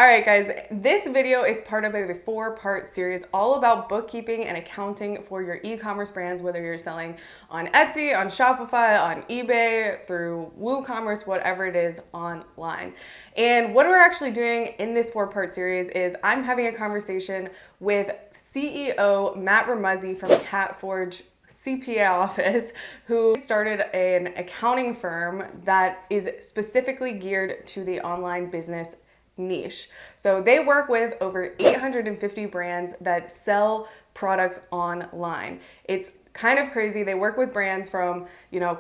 All right, guys, this video is part of a 4-part series all about bookkeeping and accounting for your e-commerce brands, whether you're selling on Etsy, on Shopify, on eBay, through WooCommerce, whatever it is online. And what we're actually doing in this 4-part series is I'm having a conversation with CEO Matt Ramuzzi from CAPFORGE CPA office, who started an accounting firm that is specifically geared to the online business niche. So they work with over 850 brands that sell products online. It's kind of crazy. They work with brands from,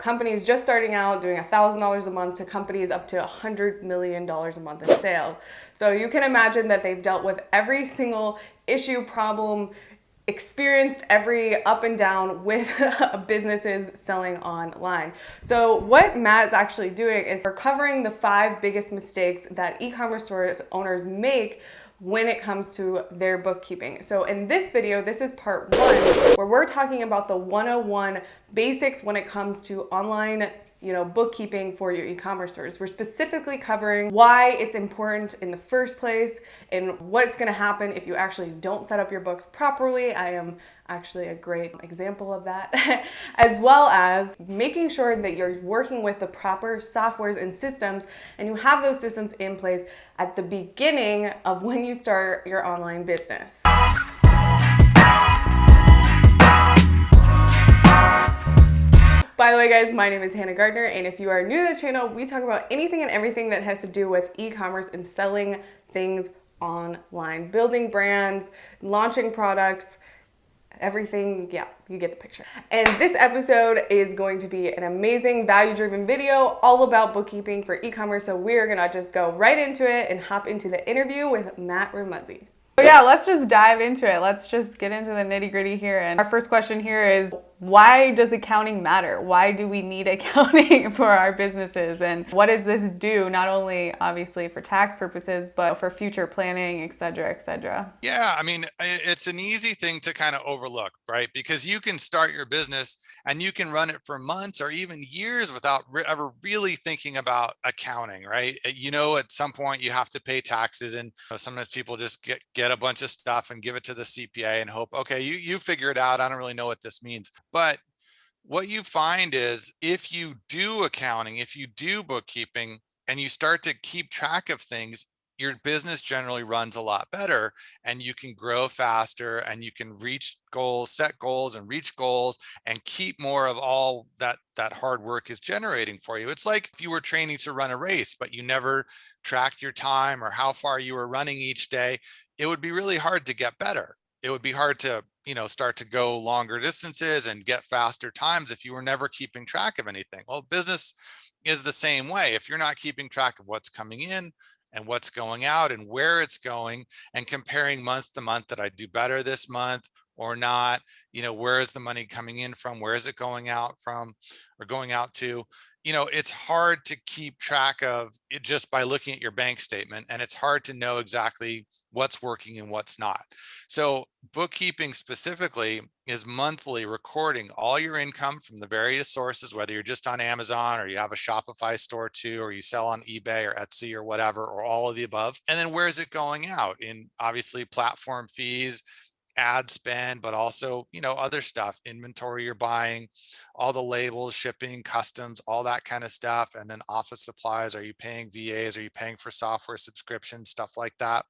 companies just starting out doing $1,000 a month to companies up to $100 million a month in sales. So you can imagine that they've dealt with every single issue, problem, experienced every up and down with businesses selling online. So what Matt's actually doing is we're covering the 5 biggest mistakes that e-commerce stores owners make when it comes to their bookkeeping. So in this video, this is part 1, where we're talking about the 101 basics when it comes to online bookkeeping for your e-commerce stores. We're specifically covering why it's important in the first place and what's going to happen if you actually don't set up your books properly. I am actually a great example of that, as well as making sure that you're working with the proper softwares and systems, and you have those systems in place at the beginning of when you start your online business. By the way, guys, my name is Hannah Gardner, and if you are new to the channel, we talk about anything and everything that has to do with e-commerce and selling things online, building brands, launching products, everything. Yeah, you get the picture. And this episode is going to be an amazing value-driven video all about bookkeeping for e-commerce. So we're gonna just go right into it and hop into the interview with Matt Ramuzzi. So yeah, let's just dive into it. Let's just get into the nitty-gritty here. And our first question here is, why does accounting matter? Why do we need accounting for our businesses? And what does this do, not only obviously for tax purposes, but for future planning, et cetera, et cetera? Yeah, I mean, it's an easy thing to kind of overlook, right? Because you can start your business and you can run it for months or even years without ever really thinking about accounting, right? At some point you have to pay taxes, and sometimes people just get a bunch of stuff and give it to the CPA and hope, okay, you figure it out. I don't really know what this means. But what you find is if you do accounting, if you do bookkeeping, and you start to keep track of things, your business generally runs a lot better, and you can grow faster, and you can reach goals, set goals and reach goals, and keep more of all that hard work is generating for you. It's like if you were training to run a race, but you never tracked your time or how far you were running each day, it would be really hard to get better. It would be hard to start to go longer distances and get faster times if you were never keeping track of anything. Well, business is the same way. If you're not keeping track of what's coming in and what's going out and where it's going, and comparing month to month, that I do better this month or not, where is the money coming in from, where is it going out from or going out to, it's hard to keep track of it just by looking at your bank statement, and it's hard to know exactly what's working and what's not. So bookkeeping specifically is monthly recording all your income from the various sources, whether you're just on Amazon or you have a Shopify store too, or you sell on eBay or Etsy or whatever, or all of the above. And then where is it going out in? Obviously platform fees, ad spend, but also, other stuff, inventory you're buying, all the labels, shipping, customs, all that kind of stuff. And then office supplies. Are you paying VAs? Are you paying for software subscriptions, stuff like that?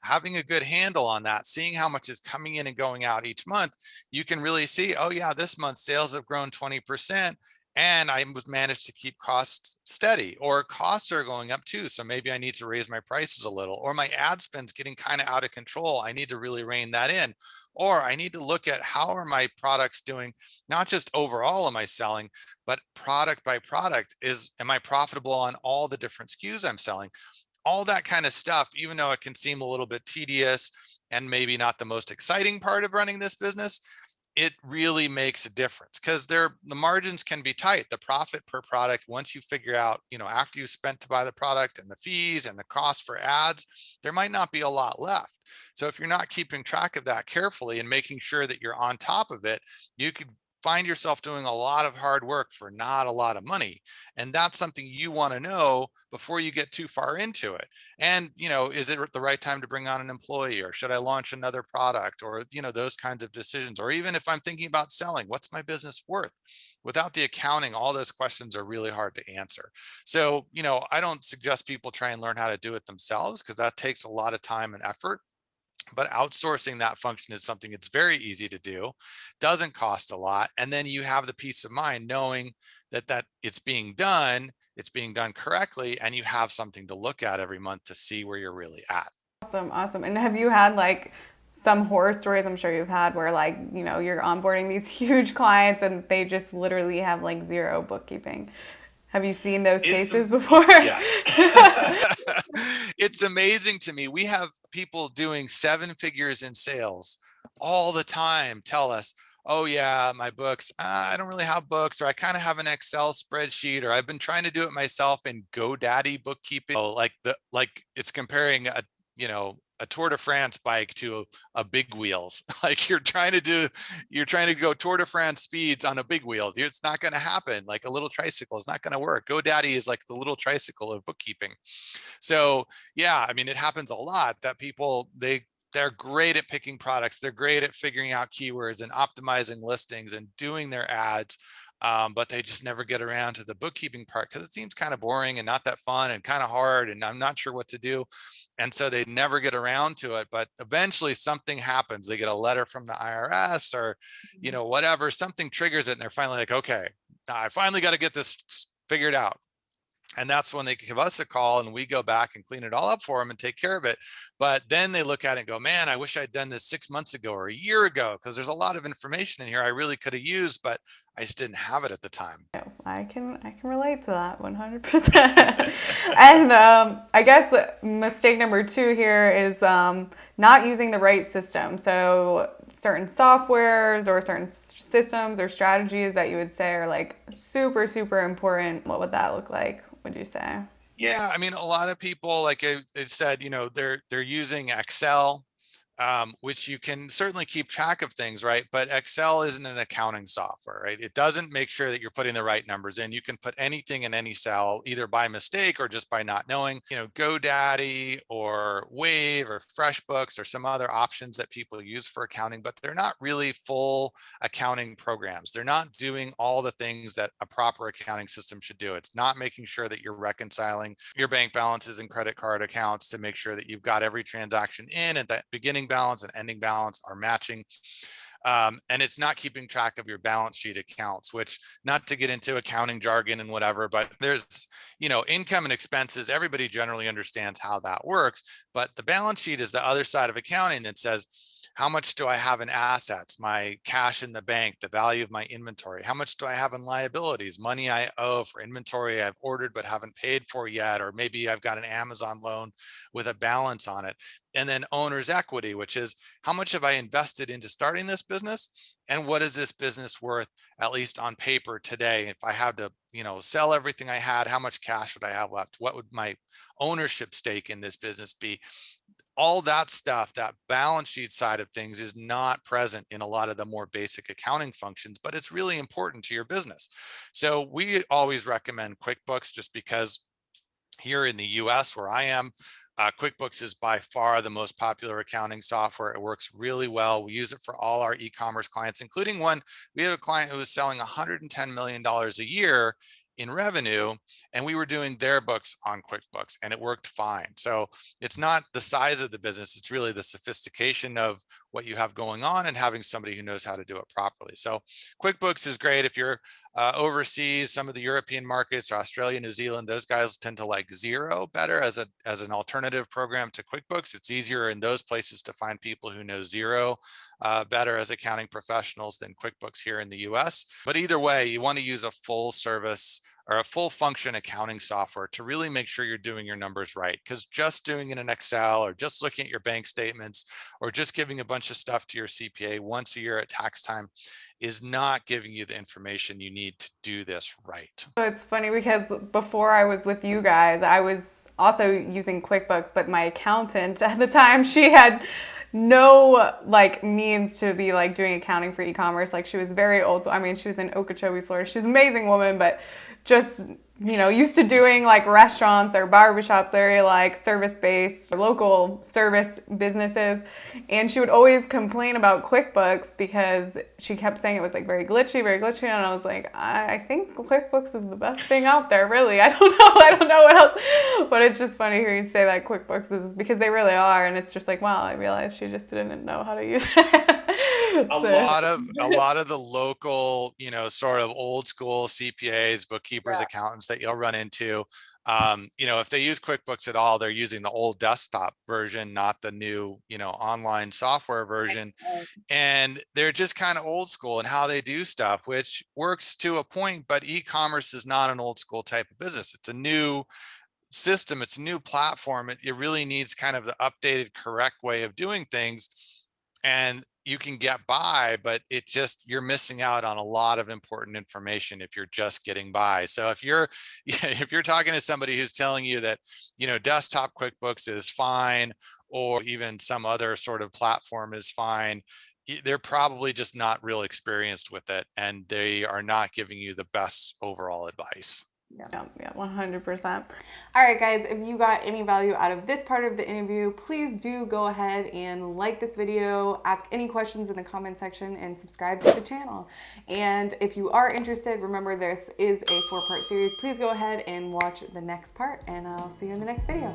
Having a good handle on that, seeing how much is coming in and going out each month, you can really see, oh yeah, this month sales have grown 20%, and I was managed to keep costs steady, or costs are going up too. So maybe I need to raise my prices a little, or my ad spend's getting kind of out of control. I need to really rein that in. Or I need to look at how are my products doing, not just overall am I selling, but product by product, am I profitable on all the different SKUs I'm selling? All that kind of stuff, even though it can seem a little bit tedious and maybe not the most exciting part of running this business, it really makes a difference, because the margins can be tight. The profit per product, once you figure out, after you spent to buy the product and the fees and the cost for ads, there might not be a lot left. So if you're not keeping track of that carefully and making sure that you're on top of it, you could find yourself doing a lot of hard work for not a lot of money. And that's something you want to know before you get too far into it. And, is it the right time to bring on an employee, or should I launch another product, or, those kinds of decisions? Or even if I'm thinking about selling, what's my business worth? Without the accounting, all those questions are really hard to answer. So, I don't suggest people try and learn how to do it themselves, because that takes a lot of time and effort. But outsourcing that function is something it's very easy to do, doesn't cost a lot, and then you have the peace of mind knowing that it's being done correctly, and you have something to look at every month to see where you're really at. Awesome, awesome. And have you had like some horror stories, I'm sure you've had, where like, you're onboarding these huge clients and they just literally have like zero bookkeeping? Have you seen those It's cases before? Yes. It's amazing to me. We have people doing 7 figures in sales all the time tell us, oh yeah, my books, I don't really have books, or I kind of have an Excel spreadsheet, or I've been trying to do it myself in GoDaddy bookkeeping. Oh, like it's comparing a Tour de France bike to a big wheels. Like you're trying to go Tour de France speeds on a big wheel. It's not going to happen. Like a little tricycle is not going to work. GoDaddy is like the little tricycle of bookkeeping. So yeah, I mean, it happens a lot that people, they're great at picking products. They're great at figuring out keywords and optimizing listings and doing their ads. But they just never get around to the bookkeeping part because it seems kind of boring and not that fun and kind of hard. And I'm not sure what to do. And so they never get around to it. But eventually something happens. They get a letter from the IRS, or, whatever, something triggers it. And they're finally like, okay, I finally got to get this figured out. And that's when they give us a call and we go back and clean it all up for them and take care of it. But then they look at it and go, man, I wish I'd done this 6 months ago or a year ago, because there's a lot of information in here I really could have used, but I just didn't have it at the time. I can relate to that 100%. And I guess mistake number two here is not using the right system. So certain softwares or certain systems or strategies that you would say are like super, super important. What would that look like, would you say? Yeah, I mean, a lot of people, like I said, they're using Excel, which you can certainly keep track of things, right? But Excel isn't an accounting software, right? It doesn't make sure that you're putting the right numbers in. You can put anything in any cell, either by mistake or just by not knowing. GoDaddy or Wave or FreshBooks or some other options that people use for accounting, but they're not really full accounting programs. They're not doing all the things that a proper accounting system should do. It's not making sure that you're reconciling your bank balances and credit card accounts to make sure that you've got every transaction in, and that beginning balance and ending balance are matching. And it's not keeping track of your balance sheet accounts, which, not to get into accounting jargon and whatever, but there's, income and expenses. Everybody generally understands how that works, but the balance sheet is the other side of accounting that says, how much do I have in assets, my cash in the bank, the value of my inventory? How much do I have in liabilities, money I owe for inventory I've ordered but haven't paid for yet? Or maybe I've got an Amazon loan with a balance on it. And then owner's equity, which is, how much have I invested into starting this business? And what is this business worth, at least on paper today? If I had to, sell everything I had, how much cash would I have left? What would my ownership stake in this business be? All that stuff, that balance sheet side of things, is not present in a lot of the more basic accounting functions, but it's really important to your business. So we always recommend QuickBooks, just because here in the US where I am, QuickBooks is by far the most popular accounting software. It works really well. We use it for all our e-commerce clients, including one. We had a client who was selling $110 million a year in revenue, and we were doing their books on QuickBooks, and it worked fine. So it's not the size of the business, it's really the sophistication of what you have going on and having somebody who knows how to do it properly. So QuickBooks is great if you're overseas. Some of the European markets, or Australia, New Zealand, those guys tend to like Xero better as an alternative program to QuickBooks. It's easier in those places to find people who know Xero better as accounting professionals than QuickBooks here in the US. But either way, you want to use a full service or a full function accounting software to really make sure you're doing your numbers right. Because just doing it in Excel, or just looking at your bank statements, or just giving a bunch of stuff to your CPA once a year at tax time is not giving you the information you need to do this right. So it's funny because before I was with you guys, I was also using QuickBooks, but my accountant at the time, she had no like means to be like doing accounting for e-commerce. Like she was very old. So I mean, she was in Okeechobee, Florida. She's an amazing woman, but just, you know, used to doing like restaurants or barbershops, very like service-based, local service businesses. And she would always complain about QuickBooks because she kept saying it was like very glitchy, very glitchy. And I was like, I think QuickBooks is the best thing out there, really. I don't know. I don't know what else. But it's just funny hearing you say that QuickBooks is, because they really are. And it's just like, wow, I realized she just didn't know how to use it. A lot of the local, you know, sort of old school CPAs, bookkeepers, Yeah. accountants that you'll run into, you know, if they use QuickBooks at all, they're using the old desktop version, not the new, you know, online software version. And they're just kind of old school in how they do stuff, which works to a point, but e-commerce is not an old school type of business. It's a new system, it's a new platform. It really needs kind of the updated, correct way of doing things. And you can get by, but it just, you're missing out on a lot of important information if you're just getting by. So if you're if you're talking to somebody who's telling you that, you know, desktop QuickBooks is fine, or even some other sort of platform is fine, they're probably just not real experienced with it, and they are not giving you the best overall advice. Yeah, 100%. All right, guys, if you got any value out of this part of the interview, please do go ahead and like this video, ask any questions in the comment section, and subscribe to the channel. And if you are interested, remember this is a 4-part series. Please go ahead and watch the next part, and I'll see you in the next video.